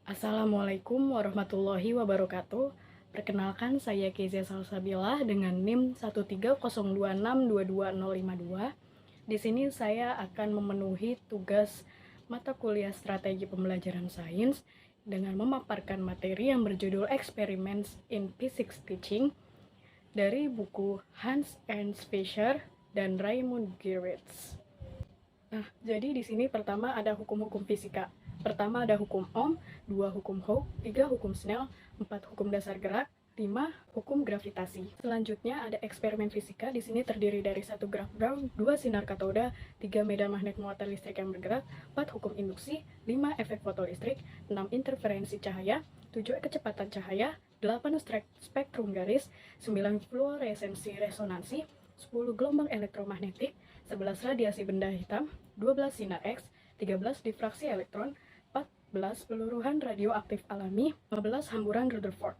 Assalamualaikum warahmatullahi wabarakatuh. Perkenalkan, saya Kezia Salsabila dengan NIM 13026220252. Di sini saya akan memenuhi tugas mata kuliah strategi pembelajaran sains dengan memaparkan materi yang berjudul Experiments in Physics Teaching dari buku Hans Ernst Fischer dan Raymond Giertz. Nah, jadi di sini pertama ada hukum-hukum fisika. Pertama ada hukum Ohm, 2 hukum Hooke, 3 hukum Snell, 4 hukum dasar gerak, 5 hukum gravitasi. Selanjutnya ada eksperimen fisika. Di sini terdiri dari 1 graf Brown, 2 sinar katoda, 3 medan magnet muatan listrik yang bergerak, 4 hukum induksi, 5 efek fotolistrik, 6 interferensi cahaya, 7 kecepatan cahaya, 8 spektrum garis, 9 fluoresensi resonansi, 10 gelombang elektromagnetik, 11 radiasi benda hitam, 12 sinar X, 13 difraksi elektron, 14 peluruhan radioaktif alami, 15 hamburan Rutherford.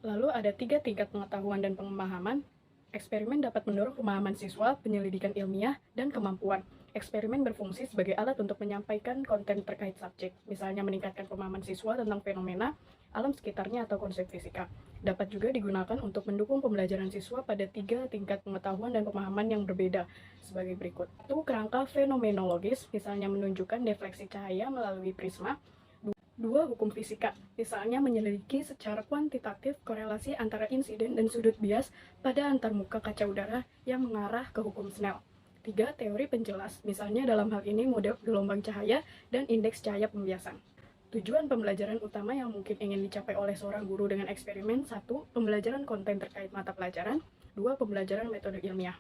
Lalu ada 3 tingkat pengetahuan dan pemahaman. Eksperimen dapat mendorong pemahaman siswa, penyelidikan ilmiah, dan kemampuan. Eksperimen berfungsi sebagai alat untuk menyampaikan konten terkait subjek, misalnya meningkatkan pemahaman siswa tentang fenomena, alam sekitarnya, atau konsep fisika. Dapat juga digunakan untuk mendukung pembelajaran siswa pada 3 tingkat pengetahuan dan pemahaman yang berbeda, sebagai berikut. Itu kerangka fenomenologis, misalnya menunjukkan defleksi cahaya melalui prisma. 2 hukum fisika, misalnya menyelidiki secara kuantitatif korelasi antara insiden dan sudut bias pada antarmuka kaca udara yang mengarah ke hukum Snell. 3 teori penjelas, misalnya dalam hal ini model gelombang cahaya dan indeks cahaya pembiasan. Tujuan pembelajaran utama yang mungkin ingin dicapai oleh seorang guru dengan eksperimen: 1. Pembelajaran konten terkait mata pelajaran. 2. Pembelajaran metode ilmiah.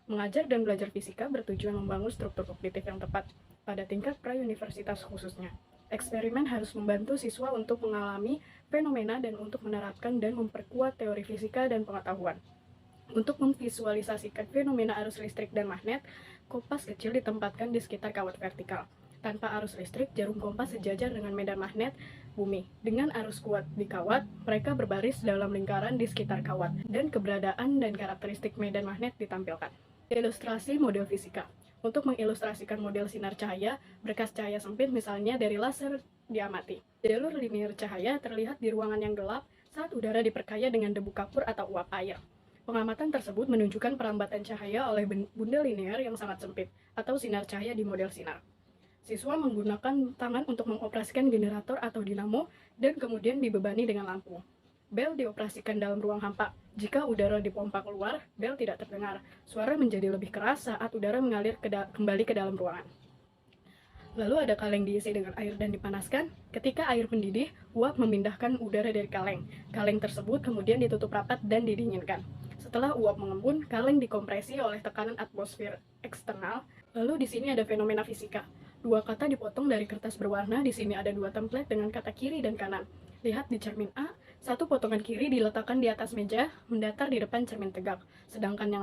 Mengajar dan belajar fisika bertujuan membangun struktur kognitif yang tepat pada tingkat pra-universitas khususnya. Eksperimen harus membantu siswa untuk mengalami fenomena dan untuk menerapkan dan memperkuat teori fisika dan pengetahuan. Untuk memvisualisasikan fenomena arus listrik dan magnet, kompas kecil ditempatkan di sekitar kawat vertikal. Tanpa arus listrik, jarum kompas sejajar dengan medan magnet bumi. Dengan arus kuat di kawat, mereka berbaris dalam lingkaran di sekitar kawat, dan keberadaan dan karakteristik medan magnet ditampilkan. Ilustrasi model fisika. Untuk mengilustrasikan model sinar cahaya, berkas cahaya sempit misalnya dari laser diamati. Jalur linier cahaya terlihat di ruangan yang gelap saat udara diperkaya dengan debu kapur atau uap air. Pengamatan tersebut menunjukkan perlambatan cahaya oleh bunda linear yang sangat sempit, atau sinar cahaya di model sinar. Siswa menggunakan tangan untuk mengoperasikan generator atau dinamo dan kemudian dibebani dengan lampu. Bel dioperasikan dalam ruang hampa. Jika udara dipompa keluar, bel tidak terdengar. Suara menjadi lebih keras saat udara mengalir kembali ke dalam ruangan. Lalu ada kaleng diisi dengan air dan dipanaskan. Ketika air mendidih, uap memindahkan udara dari kaleng. Kaleng tersebut kemudian ditutup rapat dan didinginkan. Setelah uap mengembun, kaleng dikompresi oleh tekanan atmosfer eksternal. Lalu di sini ada fenomena fisika. 2 kata dipotong dari kertas berwarna. Di sini ada 2 template dengan kata kiri dan kanan. Lihat di cermin A, 1 potongan kiri diletakkan di atas meja, mendatar di depan cermin tegak, sedangkan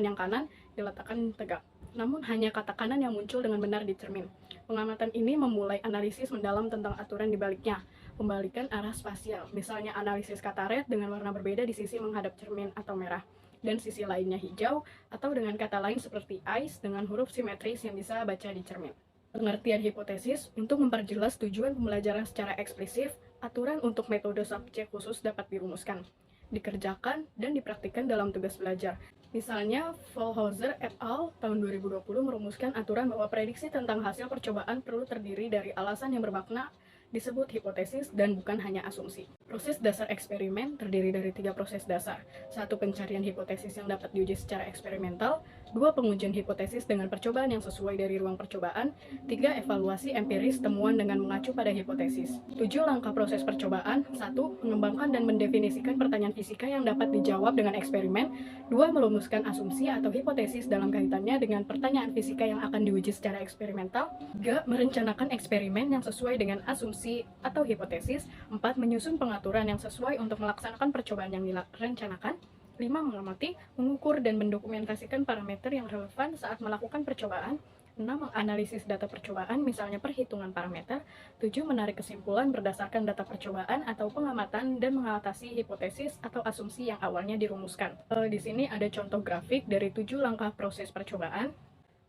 yang kanan diletakkan tegak. Namun hanya kata kanan yang muncul dengan benar di cermin. Pengamatan ini memulai analisis mendalam tentang aturan di baliknya. Pembalikan arah spasial, misalnya analisis kata red dengan warna berbeda di sisi menghadap cermin atau merah, dan sisi lainnya hijau, atau dengan kata lain seperti ice dengan huruf simetris yang bisa baca di cermin. Pengertian hipotesis. Untuk memperjelas tujuan pembelajaran secara eksplisit, aturan untuk metode subjek khusus dapat dirumuskan, dikerjakan, dan dipraktikkan dalam tugas belajar. Misalnya, Vollhauser et al. Tahun 2020 merumuskan aturan bahwa prediksi tentang hasil percobaan perlu terdiri dari alasan yang bermakna, disebut hipotesis, dan bukan hanya asumsi. Proses dasar eksperimen terdiri dari 3 proses dasar. 1. Pencarian hipotesis yang dapat diuji secara eksperimental. 2. Pengujian hipotesis dengan percobaan yang sesuai dari ruang percobaan. 3. Evaluasi empiris temuan dengan mengacu pada hipotesis. 7 langkah proses percobaan. 1. Mengembangkan dan mendefinisikan pertanyaan fisika yang dapat dijawab dengan eksperimen. 2. Merumuskan asumsi atau hipotesis dalam kaitannya dengan pertanyaan fisika yang akan diuji secara eksperimental. 3. Merencanakan eksperimen yang sesuai dengan asumsi atau hipotesis. 4. Menyusun pengaturan yang sesuai untuk melaksanakan percobaan yang direncanakan. 5. Mengamati, mengukur, dan mendokumentasikan parameter yang relevan saat melakukan percobaan. 6. Menganalisis data percobaan, misalnya perhitungan parameter. 7. Menarik kesimpulan berdasarkan data percobaan atau pengamatan dan mengatasi hipotesis atau asumsi yang awalnya dirumuskan. Di sini ada contoh grafik dari 7 langkah proses percobaan.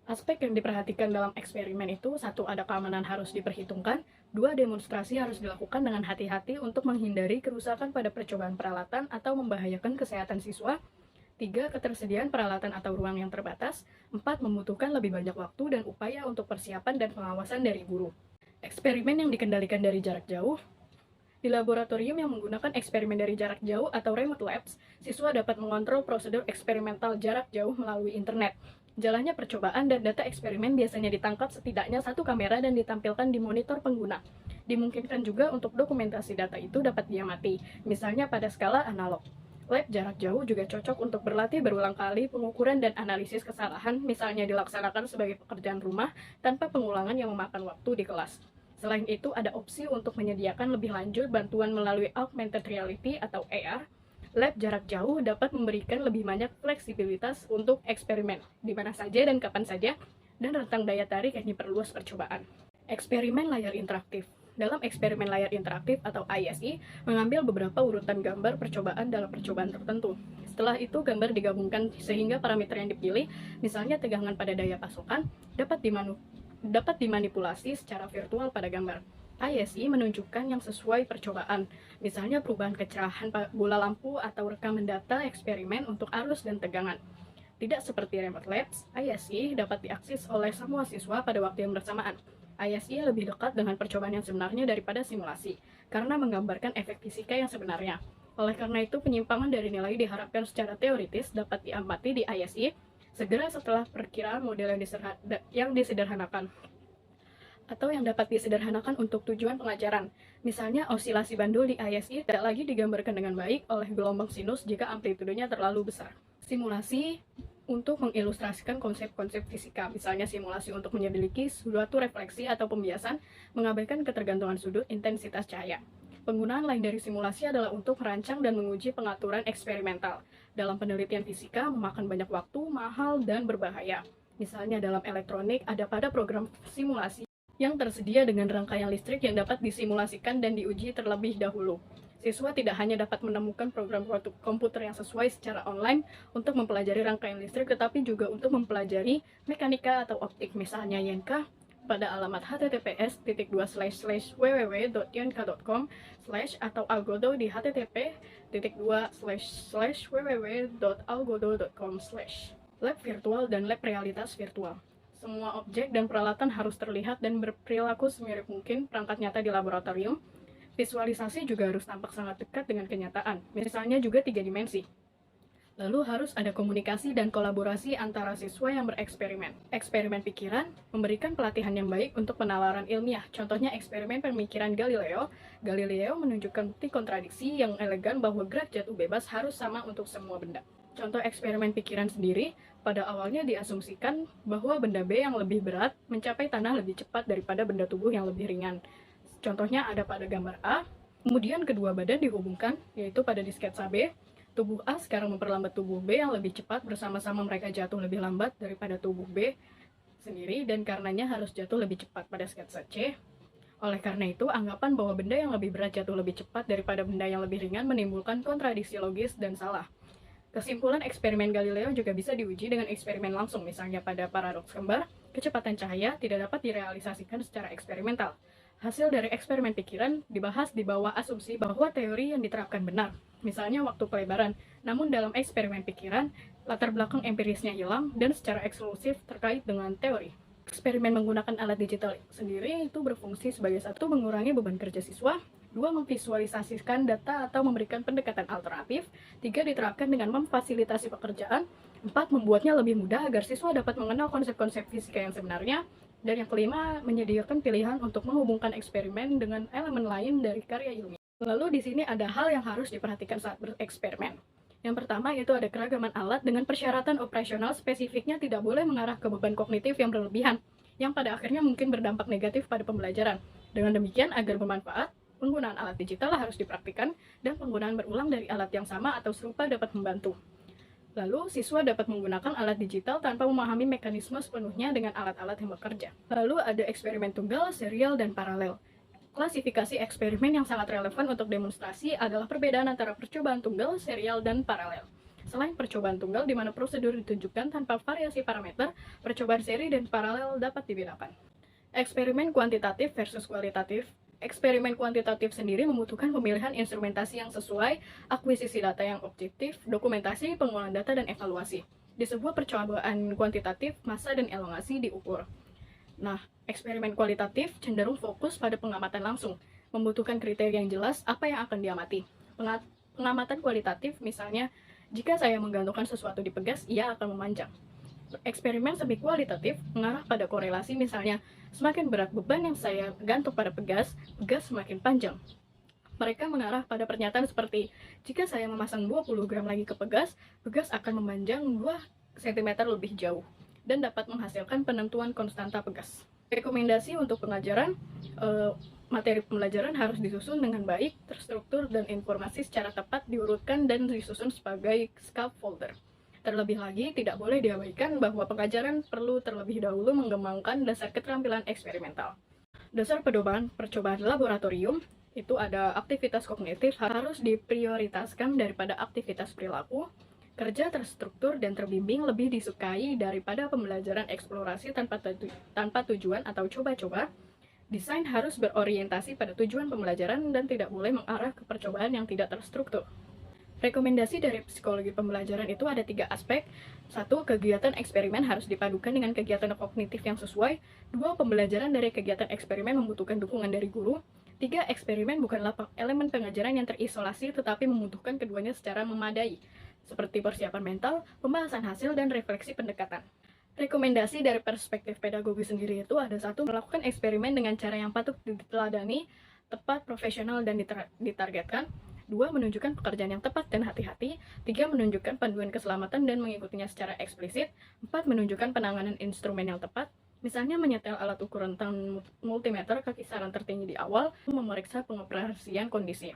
Aspek yang diperhatikan dalam eksperimen itu: 1. Ada keamanan harus diperhitungkan. 2. Demonstrasi harus dilakukan dengan hati-hati untuk menghindari kerusakan pada percobaan peralatan atau membahayakan kesehatan siswa. 3. Ketersediaan peralatan atau ruang yang terbatas. 4. Membutuhkan lebih banyak waktu dan upaya untuk persiapan dan pengawasan dari guru. Eksperimen yang dikendalikan dari jarak jauh. Di laboratorium yang menggunakan eksperimen dari jarak jauh atau remote labs, siswa dapat mengontrol prosedur eksperimental jarak jauh melalui internet. Jalannya percobaan dan data eksperimen biasanya ditangkap setidaknya satu kamera dan ditampilkan di monitor pengguna. Dimungkinkan juga untuk dokumentasi data itu dapat diamati, misalnya pada skala analog. Lab jarak jauh juga cocok untuk berlatih berulang kali pengukuran dan analisis kesalahan, misalnya dilaksanakan sebagai pekerjaan rumah tanpa pengulangan yang memakan waktu di kelas. Selain itu, ada opsi untuk menyediakan lebih lanjut bantuan melalui augmented reality atau AR. Lab jarak jauh dapat memberikan lebih banyak fleksibilitas untuk eksperimen, di mana saja dan kapan saja, dan rentang daya tarik yang diperluas percobaan. Eksperimen layar interaktif. Dalam eksperimen layar interaktif atau ISE, mengambil beberapa urutan gambar percobaan dalam percobaan tertentu. Setelah itu, gambar digabungkan sehingga parameter yang dipilih, misalnya tegangan pada daya pasokan, dapat dimanipulasi secara virtual pada gambar. ISE menunjukkan yang sesuai percobaan, misalnya perubahan kecerahan bola lampu atau rekaman data eksperimen untuk arus dan tegangan. Tidak seperti remote labs, ISE dapat diakses oleh semua siswa pada waktu yang bersamaan. ISE lebih dekat dengan percobaan yang sebenarnya daripada simulasi, karena menggambarkan efek fisika yang sebenarnya. Oleh karena itu, penyimpangan dari nilai diharapkan secara teoritis dapat diamati di ISE segera setelah perkiraan model yang disederhanakan atau yang dapat disederhanakan untuk tujuan pengajaran. Misalnya, osilasi bandul di ISE tidak lagi digambarkan dengan baik oleh gelombang sinus jika amplitudenya terlalu besar. Simulasi untuk mengilustrasikan konsep-konsep fisika, misalnya simulasi untuk menyelidiki suatu refleksi atau pembiasan, mengabaikan ketergantungan sudut intensitas cahaya. Penggunaan lain dari simulasi adalah untuk merancang dan menguji pengaturan eksperimental. Dalam penelitian fisika, memakan banyak waktu, mahal, dan berbahaya. Misalnya dalam elektronik, ada pada program simulasi yang tersedia dengan rangkaian listrik yang dapat disimulasikan dan diuji terlebih dahulu. Siswa tidak hanya dapat menemukan program komputer yang sesuai secara online untuk mempelajari rangkaian listrik, tetapi juga untuk mempelajari mekanika atau optik, misalnya YNK, pada alamat https://www.yonka.com/ atau Algodo di http://www.algodo.com/. Lab virtual dan lab realitas virtual. Semua objek dan peralatan harus terlihat dan berperilaku semirip mungkin perangkat nyata di laboratorium. Visualisasi juga harus tampak sangat dekat dengan kenyataan, misalnya juga 3 dimensi. Lalu harus ada komunikasi dan kolaborasi antara siswa yang bereksperimen. Eksperimen pikiran memberikan pelatihan yang baik untuk penalaran ilmiah. Contohnya eksperimen pemikiran Galileo. Galileo menunjukkan bukti kontradiksi yang elegan bahwa gerak jatuh bebas harus sama untuk semua benda. Contoh eksperimen pikiran sendiri, pada awalnya diasumsikan bahwa benda B yang lebih berat mencapai tanah lebih cepat daripada benda tubuh yang lebih ringan. Contohnya ada pada gambar A, kemudian kedua badan dihubungkan, yaitu pada di sketsa B. Tubuh A sekarang memperlambat tubuh B yang lebih cepat, bersama-sama mereka jatuh lebih lambat daripada tubuh B sendiri, dan karenanya harus jatuh lebih cepat pada sketsa C. Oleh karena itu, anggapan bahwa benda yang lebih berat jatuh lebih cepat daripada benda yang lebih ringan menimbulkan kontradiksi logis dan salah. Kesimpulan eksperimen Galileo juga bisa diuji dengan eksperimen langsung, misalnya pada paradoks kembar, kecepatan cahaya tidak dapat direalisasikan secara eksperimental. Hasil dari eksperimen pikiran dibahas di bawah asumsi bahwa teori yang diterapkan benar, misalnya waktu pelebaran. Namun dalam eksperimen pikiran, latar belakang empirisnya hilang dan secara eksklusif terkait dengan teori. Eksperimen menggunakan alat digital sendiri itu berfungsi sebagai satu, mengurangi beban kerja siswa, 2. Memvisualisasikan data atau memberikan pendekatan alternatif, 3. Diterapkan dengan memfasilitasi pekerjaan, 4. Membuatnya lebih mudah agar siswa dapat mengenal konsep-konsep fisika yang sebenarnya, dan yang kelima, menyediakan pilihan untuk menghubungkan eksperimen dengan elemen lain dari karya ilmiah. Lalu di sini ada hal yang harus diperhatikan saat bereksperimen. Yang pertama yaitu ada keragaman alat dengan persyaratan operasional, spesifiknya tidak boleh mengarah ke beban kognitif yang berlebihan, yang pada akhirnya mungkin berdampak negatif pada pembelajaran. Dengan demikian, agar bermanfaat, penggunaan alat digital harus dipraktikkan, dan penggunaan berulang dari alat yang sama atau serupa dapat membantu. Lalu, siswa dapat menggunakan alat digital tanpa memahami mekanisme sepenuhnya dengan alat-alat yang bekerja. Lalu, ada eksperimen tunggal, serial, dan paralel. Klasifikasi eksperimen yang sangat relevan untuk demonstrasi adalah perbedaan antara percobaan tunggal, serial, dan paralel. Selain percobaan tunggal di mana prosedur ditunjukkan tanpa variasi parameter, percobaan seri dan paralel dapat dibedakan. Eksperimen kuantitatif versus kualitatif. Eksperimen kuantitatif sendiri membutuhkan pemilihan instrumentasi yang sesuai, akuisisi data yang objektif, dokumentasi, pengolahan data, dan evaluasi. Di sebuah percobaan kuantitatif, massa dan elongasi diukur. Nah, eksperimen kualitatif cenderung fokus pada pengamatan langsung, membutuhkan kriteria yang jelas apa yang akan diamati. Pengamatan kualitatif misalnya, jika saya menggantungkan sesuatu di pegas, ia akan memanjang. Eksperimen semi kualitatif mengarah pada korelasi, misalnya semakin berat beban yang saya gantung pada pegas, pegas semakin panjang. Mereka mengarah pada pernyataan seperti, jika saya memasang 20 gram lagi ke pegas, pegas akan memanjang 2 cm lebih jauh dan dapat menghasilkan penentuan konstanta pegas. Rekomendasi untuk pengajaran, materi pembelajaran harus disusun dengan baik, terstruktur, dan informasi secara tepat diurutkan dan disusun sebagai scaffolder. Terlebih lagi, tidak boleh diabaikan bahwa pengajaran perlu terlebih dahulu mengembangkan dasar keterampilan eksperimental. Dasar pedoman percobaan laboratorium itu ada aktivitas kognitif harus diprioritaskan daripada aktivitas perilaku, kerja terstruktur dan terbimbing lebih disukai daripada pembelajaran eksplorasi tanpa tujuan atau coba-coba, desain harus berorientasi pada tujuan pembelajaran dan tidak boleh mengarah ke percobaan yang tidak terstruktur. Rekomendasi dari psikologi pembelajaran itu ada 3 aspek. 1. Kegiatan eksperimen harus dipadukan dengan kegiatan kognitif yang sesuai. 2. Pembelajaran dari kegiatan eksperimen membutuhkan dukungan dari guru. 3. Eksperimen bukanlah elemen pengajaran yang terisolasi tetapi membutuhkan keduanya secara memadai, seperti persiapan mental, pembahasan hasil, dan refleksi pendekatan. Rekomendasi dari perspektif pedagogi sendiri itu ada 1. Melakukan eksperimen dengan cara yang patut diteladani, tepat, profesional, dan ditargetkan. 2. Menunjukkan pekerjaan yang tepat dan hati-hati. 3. Menunjukkan panduan keselamatan dan mengikutinya secara eksplisit. 4. Menunjukkan penanganan instrumen yang tepat. Misalnya menyetel alat ukur rentang multimeter ke kisaran tertinggi di awal, memeriksa pengoperasian kondisi.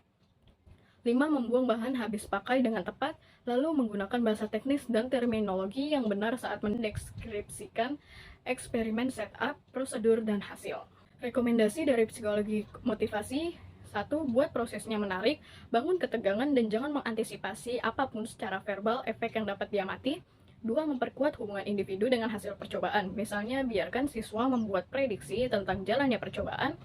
5. Membuang bahan habis pakai dengan tepat, lalu menggunakan bahasa teknis dan terminologi yang benar saat mendeskripsikan eksperimen setup, prosedur, dan hasil. Rekomendasi dari psikologi motivasi: 1. Buat prosesnya menarik, bangun ketegangan dan jangan mengantisipasi apapun secara verbal efek yang dapat diamati. 2. Memperkuat hubungan individu dengan hasil percobaan, misalnya biarkan siswa membuat prediksi tentang jalannya percobaan.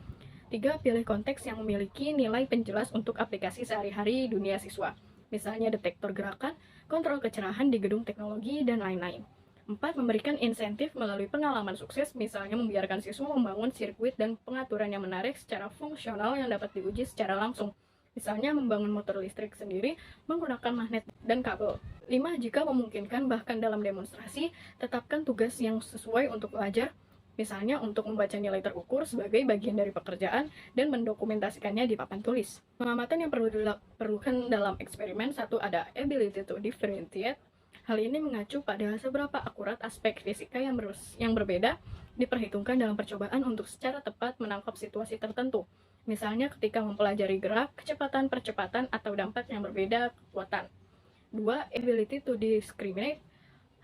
3. Pilih konteks yang memiliki nilai penjelas untuk aplikasi sehari-hari dunia siswa, misalnya detektor gerakan, kontrol kecerahan di gedung teknologi, dan lain-lain. 4. Memberikan insentif melalui pengalaman sukses, misalnya membiarkan siswa membangun sirkuit dan pengaturan yang menarik secara fungsional yang dapat diuji secara langsung, misalnya membangun motor listrik sendiri menggunakan magnet dan kabel. 5. Jika memungkinkan, bahkan dalam demonstrasi, tetapkan tugas yang sesuai untuk pelajar, misalnya untuk membaca nilai terukur sebagai bagian dari pekerjaan dan mendokumentasikannya di papan tulis. Pengamatan yang perlu diperlukan dalam eksperimen: 1. Ada ability to differentiate. Hal ini mengacu pada seberapa akurat aspek fisika yang berbeda diperhitungkan dalam percobaan untuk secara tepat menangkap situasi tertentu. Misalnya ketika mempelajari gerak, kecepatan, percepatan, atau dampak yang berbeda kekuatan. 2. Ability to discriminate.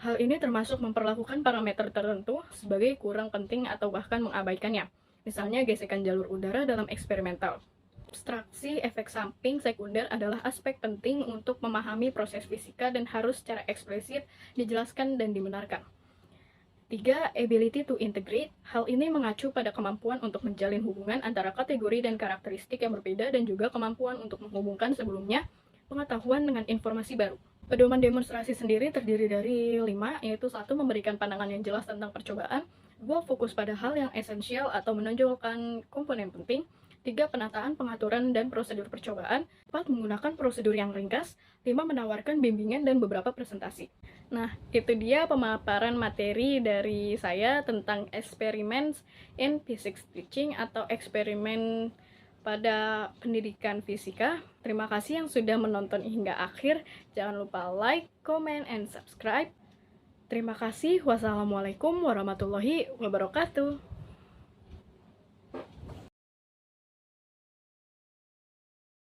Hal ini termasuk memperlakukan parameter tertentu sebagai kurang penting atau bahkan mengabaikannya. Misalnya gesekan jalur udara dalam eksperimental. Abstraksi efek samping sekunder adalah aspek penting untuk memahami proses fisika dan harus secara eksplisit dijelaskan dan dibenarkan. 3. Ability to integrate. Hal ini mengacu pada kemampuan untuk menjalin hubungan antara kategori dan karakteristik yang berbeda dan juga kemampuan untuk menghubungkan sebelumnya pengetahuan dengan informasi baru. Pedoman demonstrasi sendiri terdiri dari 5, yaitu 1. Memberikan pandangan yang jelas tentang percobaan. 2. Fokus pada hal yang esensial atau menonjolkan komponen penting. 3. Penataan, pengaturan, dan prosedur percobaan. 4. Menggunakan prosedur yang ringkas. 5. Menawarkan bimbingan dan beberapa presentasi. Nah, itu dia pemaparan materi dari saya tentang eksperimen in physics teaching atau eksperimen pada pendidikan fisika. Terima kasih yang sudah menonton hingga akhir. Jangan lupa like, comment, and subscribe. Terima kasih. Wassalamualaikum warahmatullahi wabarakatuh.